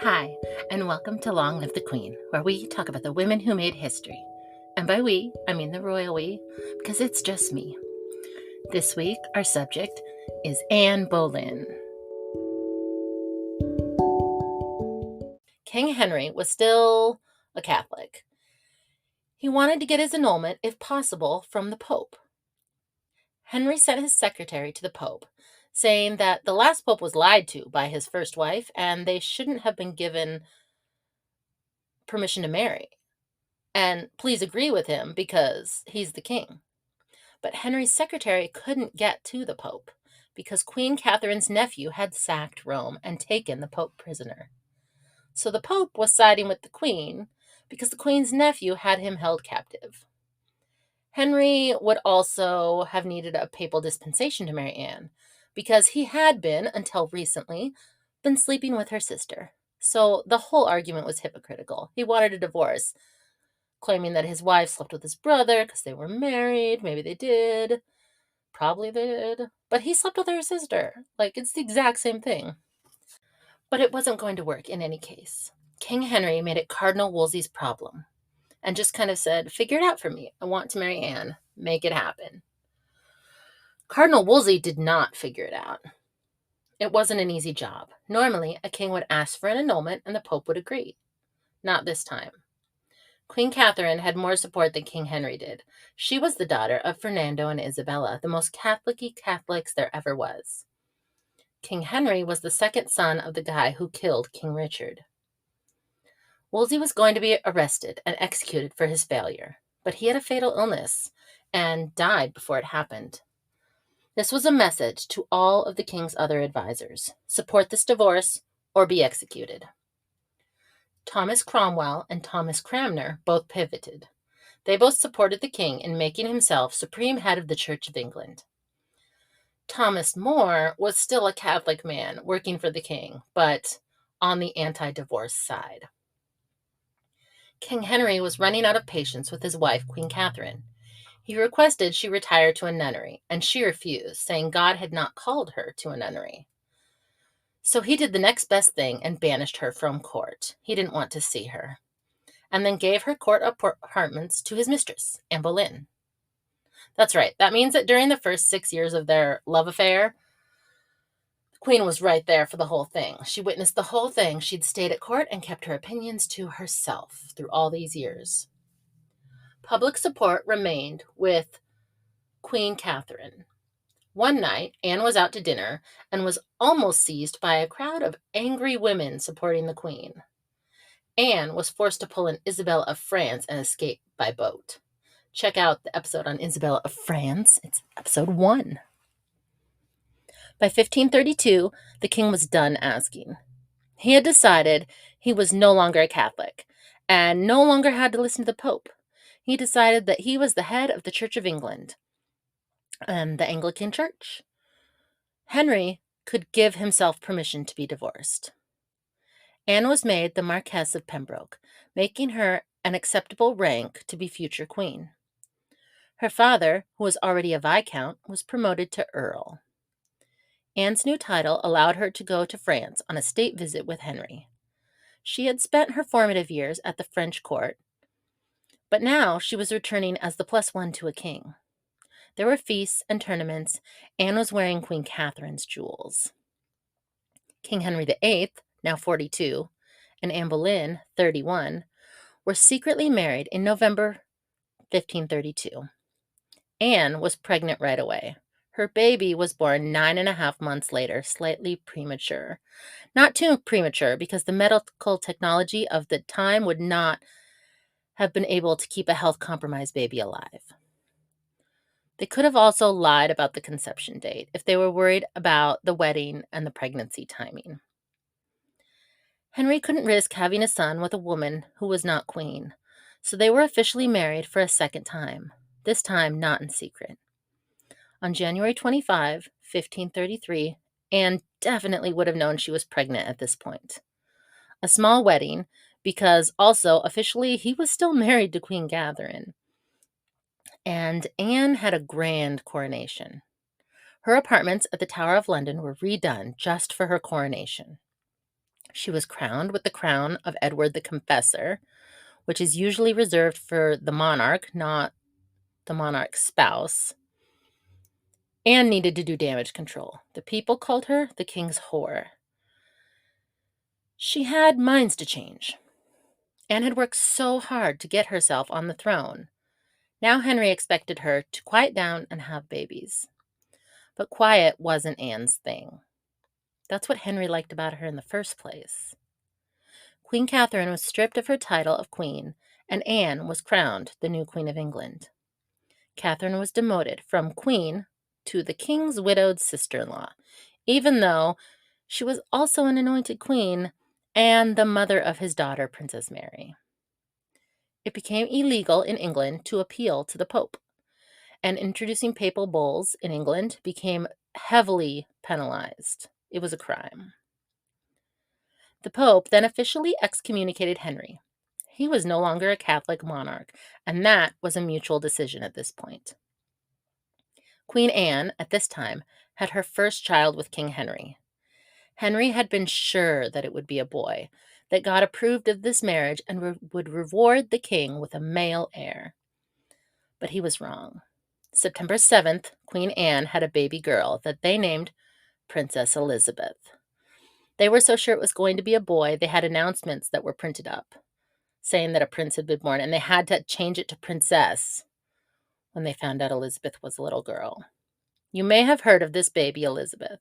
Hi, and welcome to Long Live the Queen, where we talk about the women who made history. And by we, I mean the royal we, because it's just me. This week, our subject is Anne Boleyn. King Henry was still a Catholic. He wanted to get his annulment, if possible, from the Pope. Henry sent his secretary to the Pope, saying that the last Pope was lied to by his first wife, and they shouldn't have been given permission to marry. And please agree with him because he's the king. But Henry's secretary couldn't get to the Pope because Queen Catherine's nephew had sacked Rome and taken the Pope prisoner. So the Pope was siding with the Queen because the Queen's nephew had him held captive. Henry would also have needed a papal dispensation to marry Anne because he had been, until recently, been sleeping with her sister. So the whole argument was hypocritical. He wanted a divorce, claiming that his wife slept with his brother because they were married. Maybe they did. Probably they did. But he slept with her sister. It's the exact same thing. But it wasn't going to work in any case. King Henry made it Cardinal Wolsey's problem and just kind of said, figure it out for me. I want to marry Anne. Make it happen. Cardinal Wolsey did not figure it out. It wasn't an easy job. Normally, a king would ask for an annulment and the Pope would agree. Not this time. Queen Catherine had more support than King Henry did. She was the daughter of Fernando and Isabella, the most Catholic-y Catholics there ever was. King Henry was the second son of the guy who killed King Richard. Wolsey was going to be arrested and executed for his failure, but he had a fatal illness and died before it happened. This was a message to all of the king's other advisors: support this divorce or be executed. Thomas Cromwell and Thomas Cranmer both pivoted. They both supported the king in making himself supreme head of the Church of England. Thomas More was still a Catholic man working for the king, but on the anti-divorce side. King Henry was running out of patience with his wife, Queen Catherine. He requested she retire to a nunnery, and she refused, saying God had not called her to a nunnery. So he did the next best thing and banished her from court. He didn't want to see her. And then gave her court apartments to his mistress, Anne Boleyn. That's right. That means that during the first 6 years of their love affair, the queen was right there for the whole thing. She witnessed the whole thing. She'd stayed at court and kept her opinions to herself through all these years. Public support remained with Queen Catherine. One night, Anne was out to dinner and was almost seized by a crowd of angry women supporting the queen. Anne was forced to pull an Isabella of France and escape by boat. Check out the episode on Isabella of France. It's episode 1. By 1532, the king was done asking. He had decided he was no longer a Catholic and no longer had to listen to the Pope. He decided that he was the head of the Church of England and the Anglican Church. Henry could give himself permission to be divorced. Anne was made the Marquess of Pembroke, making her an acceptable rank to be future queen. Her father, who was already a viscount, was promoted to earl. Anne's new title allowed her to go to France on a state visit with Henry. She had spent her formative years at the French court, but now she was returning as the plus one to a king. There were feasts and tournaments. Anne was wearing Queen Catherine's jewels. King Henry VIII, now 42, and Anne Boleyn, 31, were secretly married in November 1532. Anne was pregnant right away. Her baby was born 9.5 months later, slightly premature. Not too premature, because the medical technology of the time would not have been able to keep a health-compromised baby alive. They could have also lied about the conception date if they were worried about the wedding and the pregnancy timing. Henry couldn't risk having a son with a woman who was not queen, so they were officially married for a second time, this time not in secret. On January 25, 1533, Anne definitely would have known she was pregnant at this point. A small wedding, because also officially he was still married to Queen Catherine. And Anne had a grand coronation. Her apartments at the Tower of London were redone just for her coronation. She was crowned with the crown of Edward the Confessor, which is usually reserved for the monarch, not the monarch's spouse, and needed to do damage control. The people called her the king's whore. She had minds to change and had worked so hard to get herself on the throne. Now Henry expected her to quiet down and have babies. But quiet wasn't Anne's thing. That's what Henry liked about her in the first place. Queen Catherine was stripped of her title of queen, and Anne was crowned the new Queen of England. Catherine was demoted from queen to the king's widowed sister-in-law, even though she was also an anointed queen and the mother of his daughter, Princess Mary. It became illegal in England to appeal to the Pope, and introducing papal bulls in England became heavily penalized. It was a crime. The Pope then officially excommunicated Henry. He was no longer a Catholic monarch, and that was a mutual decision at this point. Queen Anne, at this time, had her first child with King Henry. Henry had been sure that it would be a boy, that God approved of this marriage and would reward the king with a male heir. But he was wrong. September 7th, Queen Anne had a baby girl that they named Princess Elizabeth. They were so sure it was going to be a boy, they had announcements that were printed up saying that a prince had been born, and they had to change it to princess when they found out Elizabeth was a little girl. You may have heard of this baby, Elizabeth.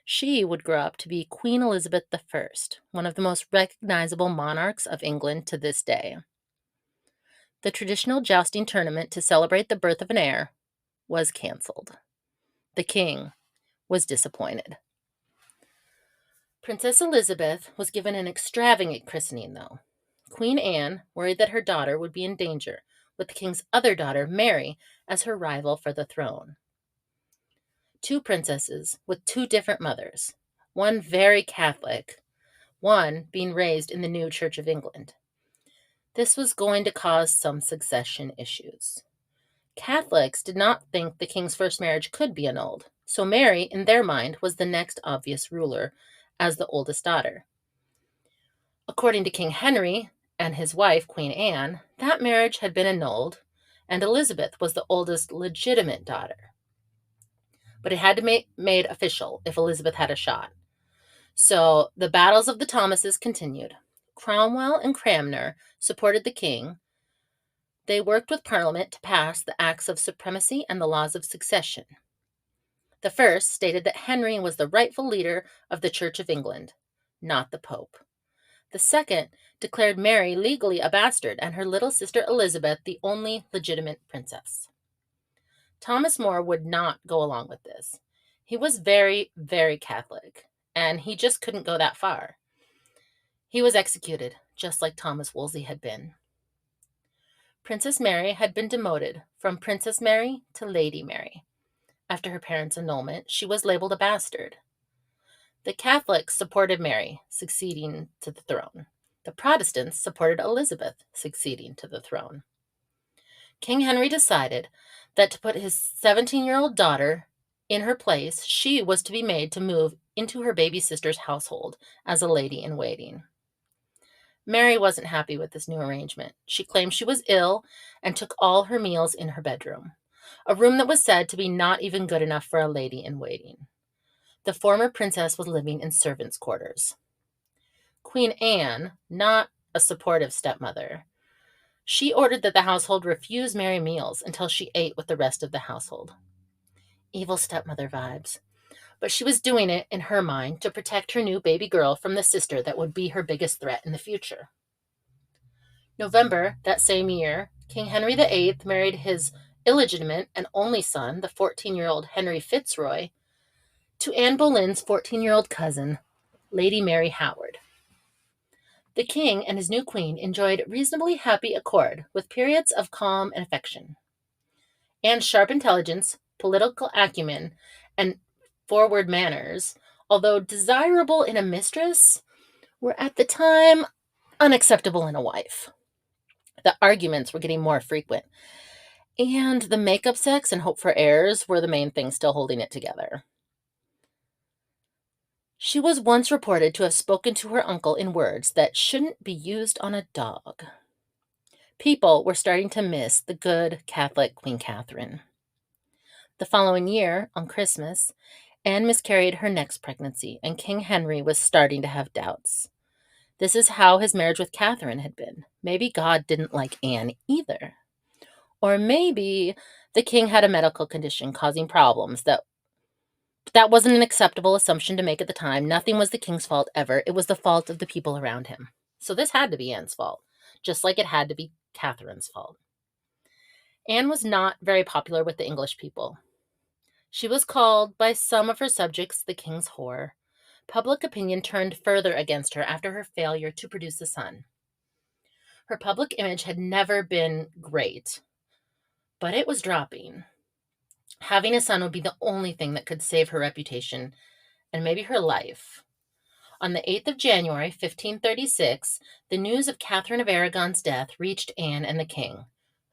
She would grow up to be Queen Elizabeth I, one of the most recognizable monarchs of England to this day. The traditional jousting tournament to celebrate the birth of an heir was canceled. The king was disappointed. Princess Elizabeth was given an extravagant christening, though. Queen Anne worried that her daughter would be in danger, with the king's other daughter, Mary, as her rival for the throne. Two princesses with two different mothers, one very Catholic, one being raised in the new Church of England. This was going to cause some succession issues. Catholics did not think the king's first marriage could be annulled, so Mary, in their mind, was the next obvious ruler as the oldest daughter. According to King Henry and his wife, Queen Anne, that marriage had been annulled, and Elizabeth was the oldest legitimate daughter. But it had to be made official if Elizabeth had a shot. So the battles of the Thomases continued. Cromwell and Cranmer supported the king. They worked with Parliament to pass the Acts of Supremacy and the Laws of Succession. The first stated that Henry was the rightful leader of the Church of England, not the Pope. The second declared Mary legally a bastard and her little sister Elizabeth the only legitimate princess. Thomas More would not go along with this. He was very, very Catholic, and he just couldn't go that far. He was executed, just like Thomas Wolsey had been. Princess Mary had been demoted from Princess Mary to Lady Mary. After her parents' annulment, she was labeled a bastard. The Catholics supported Mary, succeeding to the throne. The Protestants supported Elizabeth, succeeding to the throne. King Henry decided that to put his 17-year-old daughter in her place, she was to be made to move into her baby sister's household as a lady-in-waiting. Mary wasn't happy with this new arrangement. She claimed she was ill and took all her meals in her bedroom, a room that was said to be not even good enough for a lady-in-waiting. The former princess was living in servants' quarters. Queen Anne, not a supportive stepmother, she ordered that the household refuse Mary meals until she ate with the rest of the household. Evil stepmother vibes. But she was doing it, in her mind, to protect her new baby girl from the sister that would be her biggest threat in the future. November that same year, King Henry VIII married his illegitimate and only son, the 14-year-old Henry Fitzroy, to Anne Boleyn's 14-year-old cousin, Lady Mary Howard. The king and his new queen enjoyed reasonably happy accord, with periods of calm and affection. Anne's sharp intelligence, political acumen, and forward manners, although desirable in a mistress, were at the time unacceptable in a wife. The arguments were getting more frequent, and the makeup sex and hope for heirs were the main things still holding it together. She was once reported to have spoken to her uncle in words that shouldn't be used on a dog. People were starting to miss the good Catholic Queen Catherine. The following year, on Christmas, Anne miscarried her next pregnancy, and King Henry was starting to have doubts. This is how his marriage with Catherine had been. Maybe God didn't like Anne either. Or maybe the king had a medical condition causing problems that wasn't an acceptable assumption to make at the time. Nothing was the king's fault ever. It was the fault of the people around him. So this had to be Anne's fault, just like it had to be Catherine's fault. Anne was not very popular with the English people. She was called by some of her subjects the king's whore. Public opinion turned further against her after her failure to produce a son. Her public image had never been great, but it was dropping. Having a son would be the only thing that could save her reputation and maybe her life. On the 8th of January, 1536, the news of Catherine of Aragon's death reached Anne and the king,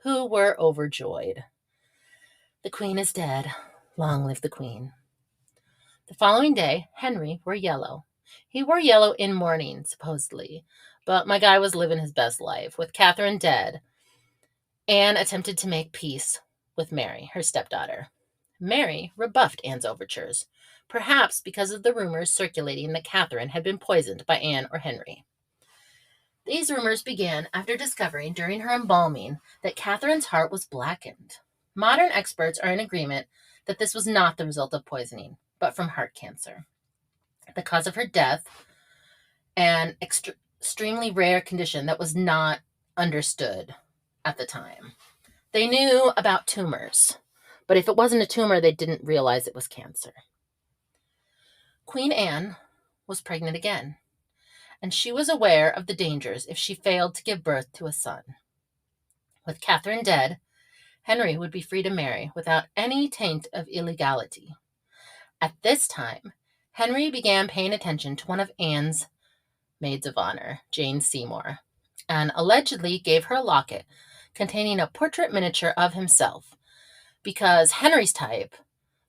who were overjoyed. The queen is dead. Long live the queen. The following day, Henry wore yellow. He wore yellow in mourning, supposedly, but my guy was living his best life. With Catherine dead, Anne attempted to make peace with Mary, her stepdaughter. Mary rebuffed Anne's overtures, perhaps because of the rumors circulating that Catherine had been poisoned by Anne or Henry. These rumors began after discovering during her embalming that Catherine's heart was blackened. Modern experts are in agreement that this was not the result of poisoning, but from heart cancer. The cause of her death, an extremely rare condition that was not understood at the time. They knew about tumors, but if it wasn't a tumor, they didn't realize it was cancer. Queen Anne was pregnant again, and she was aware of the dangers if she failed to give birth to a son. With Catherine dead, Henry would be free to marry without any taint of illegality. At this time, Henry began paying attention to one of Anne's maids of honor, Jane Seymour, and allegedly gave her a locket containing a portrait miniature of himself, because Henry's type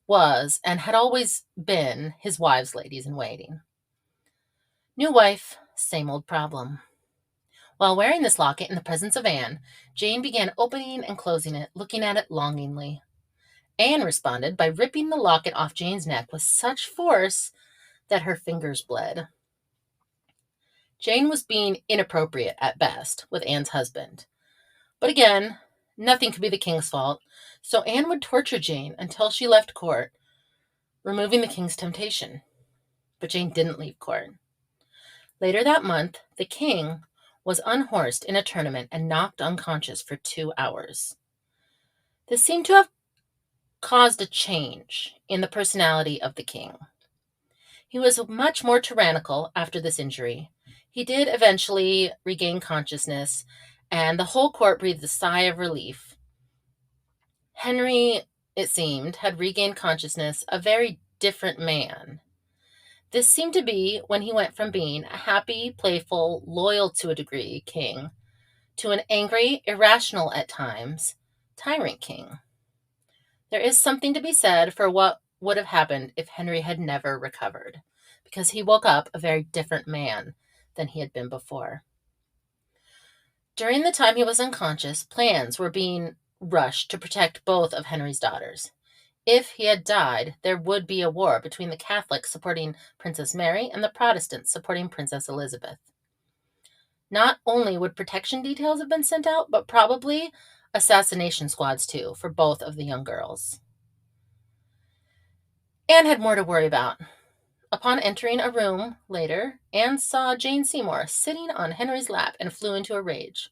was and had always been his wives' ladies in waiting. New wife, same old problem. While wearing this locket in the presence of Anne, Jane began opening and closing it, looking at it longingly. Anne responded by ripping the locket off Jane's neck with such force that her fingers bled. Jane was being inappropriate at best with Anne's husband. But again, nothing could be the king's fault, so Anne would torture Jane until she left court, removing the king's temptation. But Jane didn't leave court. Later that month, the king was unhorsed in a tournament and knocked unconscious for 2 hours. This seemed to have caused a change in the personality of the king. He was much more tyrannical after this injury. He did eventually regain consciousness, and the whole court breathed a sigh of relief. Henry, it seemed, had regained consciousness, a very different man. This seemed to be when he went from being a happy, playful, loyal to a degree king to an angry, irrational at times, tyrant king. There is something to be said for what would have happened if Henry had never recovered, because he woke up a very different man than he had been before. During the time he was unconscious, plans were being rushed to protect both of Henry's daughters. If he had died, there would be a war between the Catholics supporting Princess Mary and the Protestants supporting Princess Elizabeth. Not only would protection details have been sent out, but probably assassination squads too, for both of the young girls. Anne had more to worry about. Upon entering a room later, Anne saw Jane Seymour sitting on Henry's lap and flew into a rage.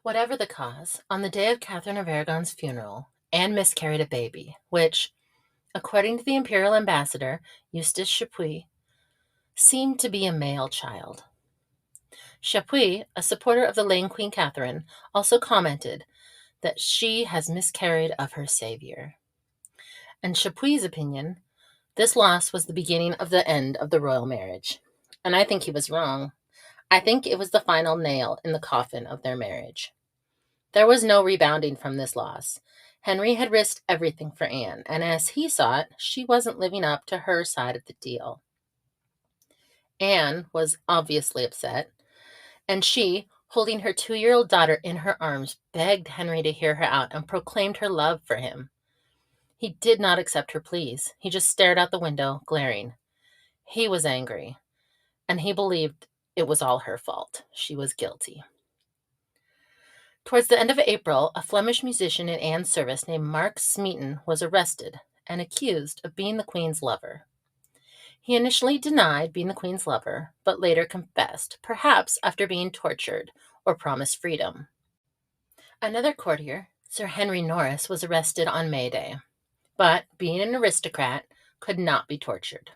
Whatever the cause, on the day of Catherine of Aragon's funeral, Anne miscarried a baby, which, according to the imperial ambassador, Eustace Chapuis, seemed to be a male child. Chapuis, a supporter of the late Queen Catherine, also commented that she has miscarried of her savior. In Chapuis' opinion, this loss was the beginning of the end of the royal marriage. And I think he was wrong. I think it was the final nail in the coffin of their marriage. There was no rebounding from this loss. Henry had risked everything for Anne, and as he saw it, she wasn't living up to her side of the deal. Anne was obviously upset, and she, holding her 2-year-old daughter in her arms, begged Henry to hear her out and proclaimed her love for him. He did not accept her pleas. He just stared out the window, glaring. He was angry, and he believed it was all her fault. She was guilty. Towards the end of April, a Flemish musician in Anne's service named Mark Smeaton was arrested and accused of being the Queen's lover. He initially denied being the Queen's lover, but later confessed, perhaps after being tortured or promised freedom. Another courtier, Sir Henry Norris, was arrested on May Day, but being an aristocrat, could not be tortured.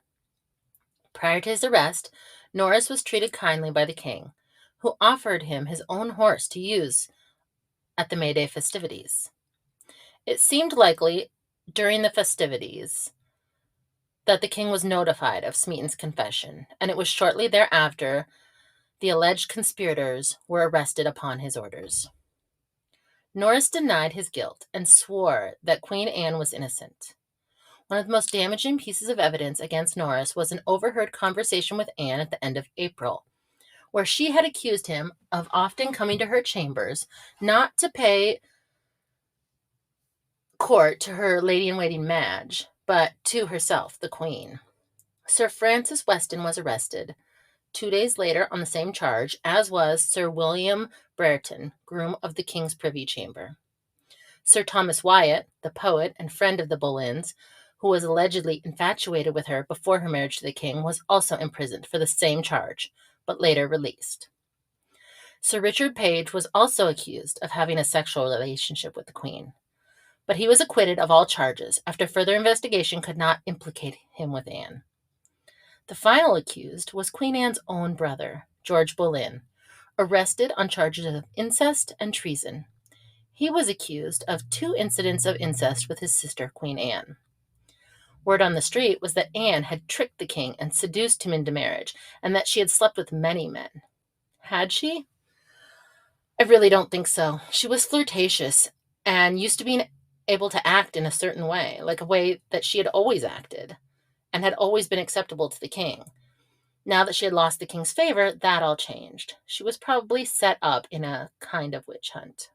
Prior to his arrest, Norris was treated kindly by the king, who offered him his own horse to use at the May Day festivities. It seemed likely during the festivities that the king was notified of Smeaton's confession, and it was shortly thereafter the alleged conspirators were arrested upon his orders. Norris denied his guilt and swore that Queen Anne was innocent. One of the most damaging pieces of evidence against Norris was an overheard conversation with Anne at the end of April, where she had accused him of often coming to her chambers, not to pay court to her lady-in-waiting Madge, but to herself, the Queen. Sir Francis Weston was arrested 2 days later on the same charge, as was Sir William Brereton, groom of the King's Privy Chamber. Sir Thomas Wyatt, the poet and friend of the Boleyns, who was allegedly infatuated with her before her marriage to the king, was also imprisoned for the same charge, but later released. Sir Richard Page was also accused of having a sexual relationship with the Queen, but he was acquitted of all charges after further investigation could not implicate him with Anne. The final accused was Queen Anne's own brother, George Boleyn, arrested on charges of incest and treason. He was accused of 2 incidents of incest with his sister, Queen Anne. Word on the street was that Anne had tricked the king and seduced him into marriage, and that she had slept with many men. Had she? I really don't think so. She was flirtatious and used to being able to act in a certain way, like a way that she had always acted and had always been acceptable to the king. Now that she had lost the king's favor, that all changed. She was probably set up in a kind of witch hunt.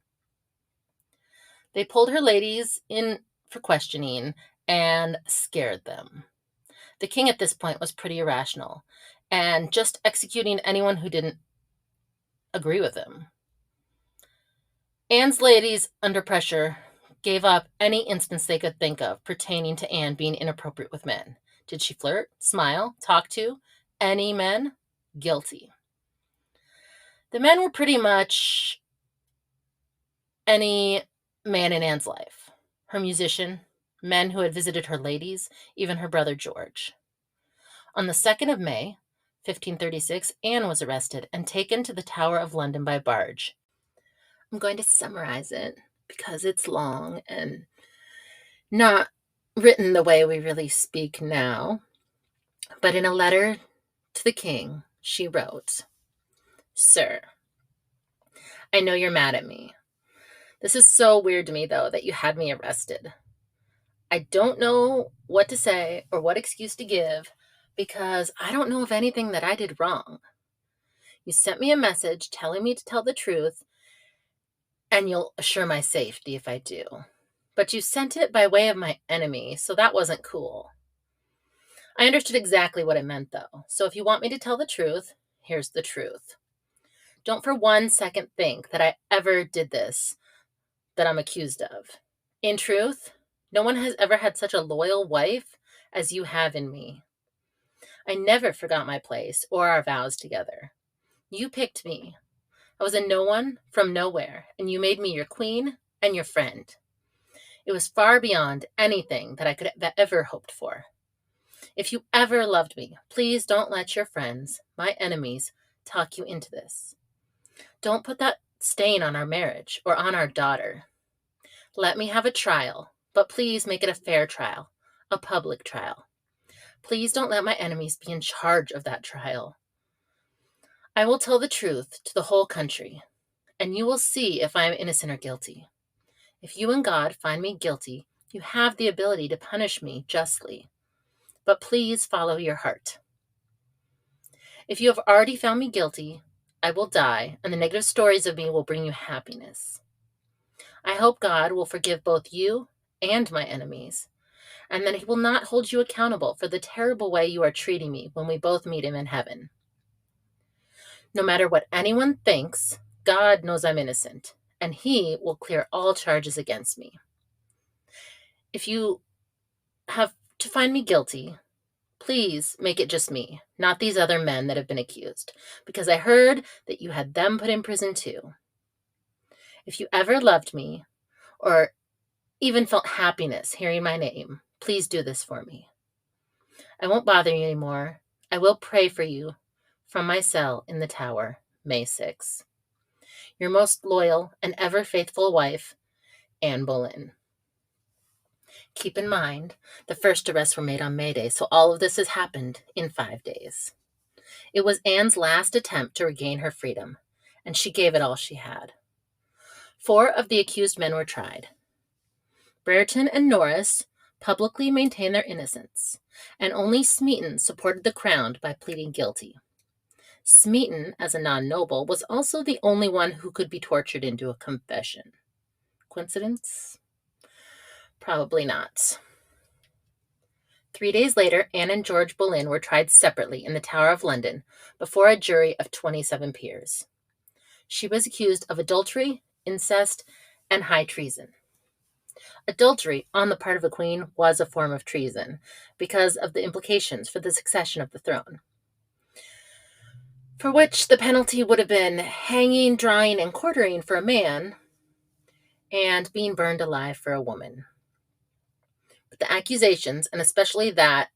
They pulled her ladies in for questioning and scared them. The king at this point was pretty irrational and just executing anyone who didn't agree with him. Anne's ladies, under pressure, gave up any instance they could think of pertaining to Anne being inappropriate with men. Did she flirt, smile, talk to any men? Guilty. The men were pretty much any man in Anne's life. Her musician, men who had visited her ladies, even her brother George. On the 2nd of May, 1536, Anne was arrested and taken to the Tower of London by barge. I'm going to summarize it because it's long and not written the way we really speak now. But in a letter to the king, she wrote, "Sir, I know you're mad at me. This is so weird to me, though, that you had me arrested. I don't know what to say or what excuse to give because I don't know of anything that I did wrong. You sent me a message telling me to tell the truth, and you'll assure my safety if I do. But you sent it by way of my enemy, so that wasn't cool. I understood exactly what it meant, though. So if you want me to tell the truth, here's the truth. Don't for 1 second think that I ever did this that I'm accused of. In truth, no one has ever had such a loyal wife as you have in me. I never forgot my place or our vows together. You picked me. I was a no one from nowhere, and you made me your queen and your friend. It was far beyond anything that I could have ever hoped for. If you ever loved me, please don't let your friends, my enemies, talk you into this. Don't put that stain on our marriage or on our daughter. Let me have a trial, but please make it a fair trial, a public trial. Please don't let my enemies be in charge of that trial. I will tell the truth to the whole country, and you will see if I am innocent or guilty. If you and God find me guilty, you have the ability to punish me justly. But please follow your heart." If you have already found me guilty, I will die, and the negative stories of me will bring you happiness. I hope God will forgive both you and my enemies, and that he will not hold you accountable for the terrible way you are treating me when we both meet him in heaven. No matter what anyone thinks, God knows I'm innocent, and he will clear all charges against me. If you have to find me guilty, please make it just me, not these other men that have been accused, because I heard that you had them put in prison too. If you ever loved me, or even felt happiness hearing my name, please do this for me. I won't bother you anymore. I will pray for you from my cell in the tower, May 6. Your most loyal and ever faithful wife, Anne Boleyn. Keep in mind, the first arrests were made on May Day, so all of this has happened in 5 days. It was Anne's last attempt to regain her freedom, and she gave it all she had. 4 of the accused men were tried. Brereton and Norris publicly maintained their innocence, and only Smeaton supported the crown by pleading guilty. Smeaton, as a non-noble, was also the only one who could be tortured into a confession. Coincidence? Probably not. 3 days later, Anne and George Boleyn were tried separately in the Tower of London before a jury of 27 peers. She was accused of adultery, incest, and high treason. Adultery on the part of a queen was a form of treason because of the implications for the succession of the throne, for which the penalty would have been hanging, drying, and quartering for a man, and being burned alive for a woman. But the accusations, and especially that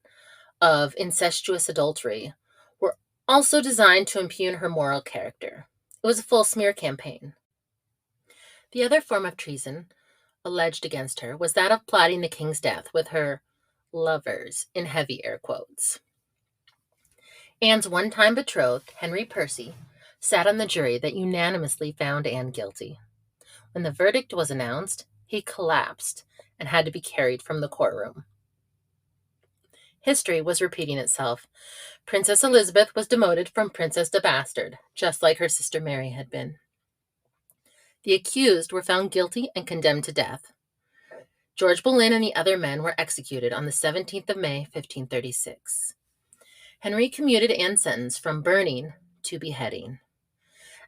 of incestuous adultery, were also designed to impugn her moral character. It was a full smear campaign. The other form of treason alleged against her was that of plotting the king's death with her lovers, in heavy air quotes. Anne's one-time betrothed, Henry Percy, sat on the jury that unanimously found Anne guilty. When the verdict was announced, he collapsed and had to be carried from the courtroom. History was repeating itself. Princess Elizabeth was demoted from princess to bastard, just like her sister Mary had been. The accused were found guilty and condemned to death. George Boleyn and the other men were executed on the 17th of May, 1536. Henry commuted Anne's sentence from burning to beheading.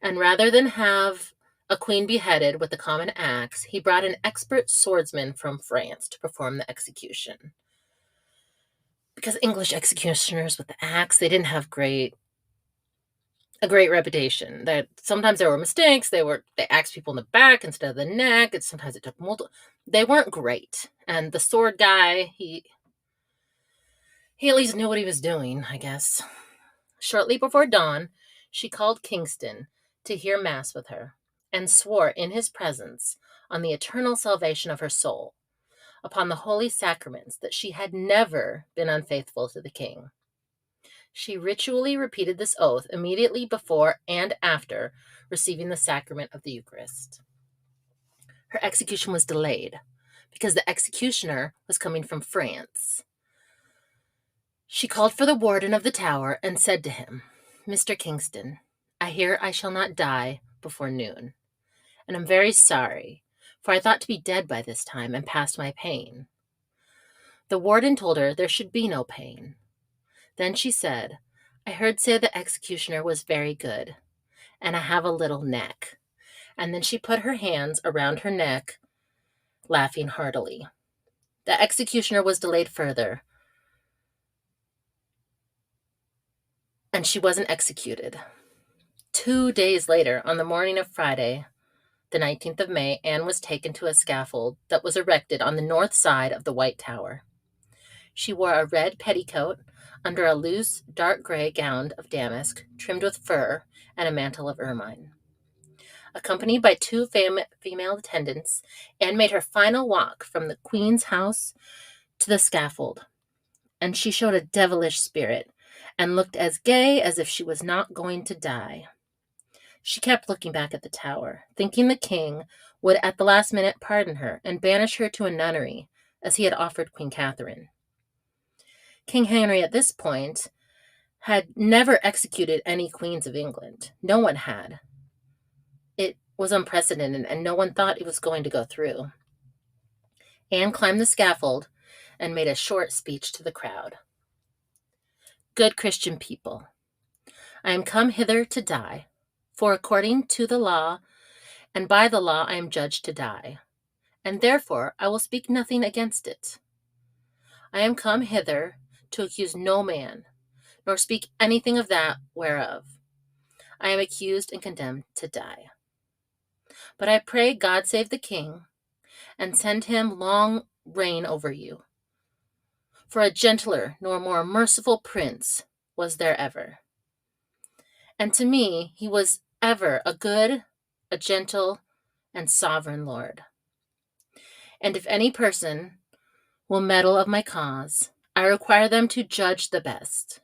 And rather than have a queen beheaded with the common axe, he brought an expert swordsman from France to perform the execution. Because English executioners with the axe, they didn't have a great reputation. That sometimes there were mistakes. They axed people in the back instead of the neck. Sometimes it took multiple. They weren't great. And the sword guy, he at least knew what he was doing, I guess. Shortly before dawn, she called Kingston to hear mass with her, and swore in his presence on the eternal salvation of her soul, upon the holy sacraments, that she had never been unfaithful to the king. She ritually repeated this oath immediately before and after receiving the sacrament of the Eucharist. Her execution was delayed because the executioner was coming from France. She called for the warden of the tower and said to him, "Mr. Kingston, I hear I shall not die before noon, and I'm very sorry, for I thought to be dead by this time and past my pain." The warden told her there should be no pain. Then she said, "I heard say the executioner was very good, and I have a little neck." And then she put her hands around her neck, laughing heartily. The executioner was delayed further, and she wasn't executed. 2 days later, on the morning of Friday, the 19th of May, Anne was taken to a scaffold that was erected on the north side of the White Tower. She wore a red petticoat under a loose, dark gray gown of damask, trimmed with fur, and a mantle of ermine. Accompanied by 2 female attendants, Anne made her final walk from the Queen's house to the scaffold, and she showed a devilish spirit and looked as gay as if she was not going to die. She kept looking back at the tower, thinking the king would at the last minute pardon her and banish her to a nunnery, as he had offered Queen Catherine. King Henry at this point had never executed any queens of England. No one had. It was unprecedented, and no one thought it was going to go through. Anne climbed the scaffold and made a short speech to the crowd. Good Christian people, I am come hither to die, for according to the law and by the law I am judged to die, and therefore I will speak nothing against it. I am come hither to accuse no man, nor speak anything of that whereof I am accused and condemned to die. But I pray God save the king, and send him long reign over you. For a gentler nor more merciful prince was there ever. And to me he was ever a good, a gentle, and sovereign lord. And if any person will meddle of my cause, I require them to judge the best.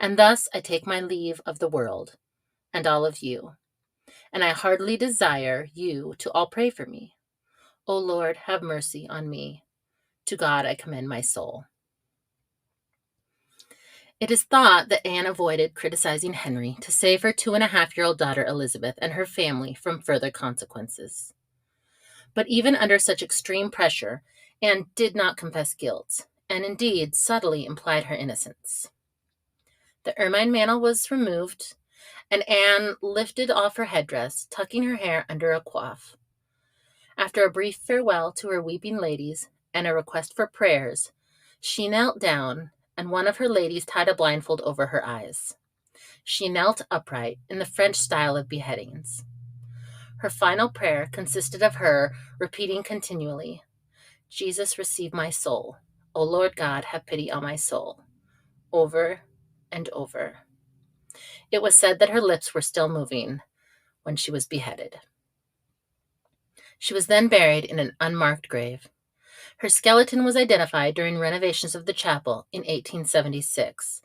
And thus I take my leave of the world, and all of you. And I heartily desire you to all pray for me. O Lord, have mercy on me. To God I commend my soul. It is thought that Anne avoided criticizing Henry to save her 2.5-year-old daughter Elizabeth and her family from further consequences. But even under such extreme pressure, Anne did not confess guilt, and indeed subtly implied her innocence. The ermine mantle was removed, and Anne lifted off her headdress, tucking her hair under a coif. After a brief farewell to her weeping ladies and a request for prayers, she knelt down, and one of her ladies tied a blindfold over her eyes. She knelt upright in the French style of beheadings. Her final prayer consisted of her repeating continually, Jesus, receive my soul. O Lord God, have pity on my soul. Over and over. It was said that her lips were still moving when she was beheaded. She was then buried in an unmarked grave. Her skeleton was identified during renovations of the chapel in 1876,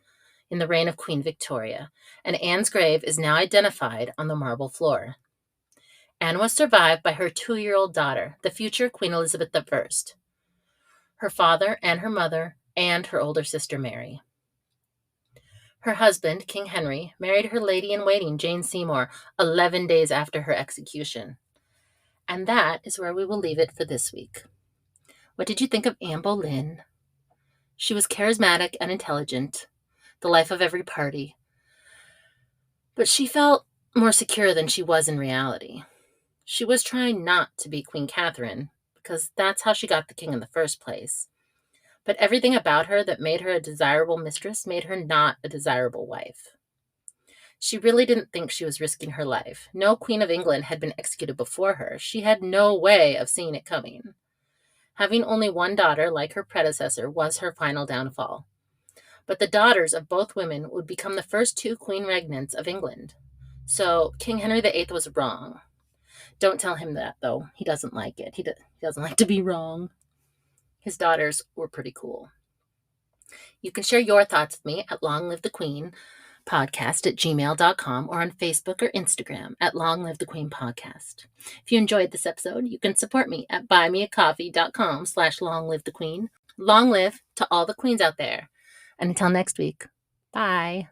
in the reign of Queen Victoria, and Anne's grave is now identified on the marble floor. Anne was survived by her 2-year-old daughter, the future Queen Elizabeth I, her father and her mother, and her older sister Mary. Her husband, King Henry, married her lady-in-waiting, Jane Seymour, 11 days after her execution. And that is where we will leave it for this week. What did you think of Anne Boleyn? She was charismatic and intelligent, the life of every party. But she felt more secure than she was in reality. She was trying not to be Queen Catherine, because that's how she got the king in the first place. But everything about her that made her a desirable mistress made her not a desirable wife. She really didn't think she was risking her life. No Queen of England had been executed before her. She had no way of seeing it coming. Having only one daughter, like her predecessor, was her final downfall. But the daughters of both women would become the first 2 queen regnants of England. So King Henry VIII was wrong. Don't tell him that, though. He doesn't like it. He doesn't like to be wrong. His daughters were pretty cool. You can share your thoughts with me at Long Live the Queen podcast at gmail.com or on Facebook or Instagram at Long Live the Queen podcast. If you enjoyed this episode, you can support me at buymeacoffee.com/longlivethequeen. Long live to all the queens out there. And until next week, bye.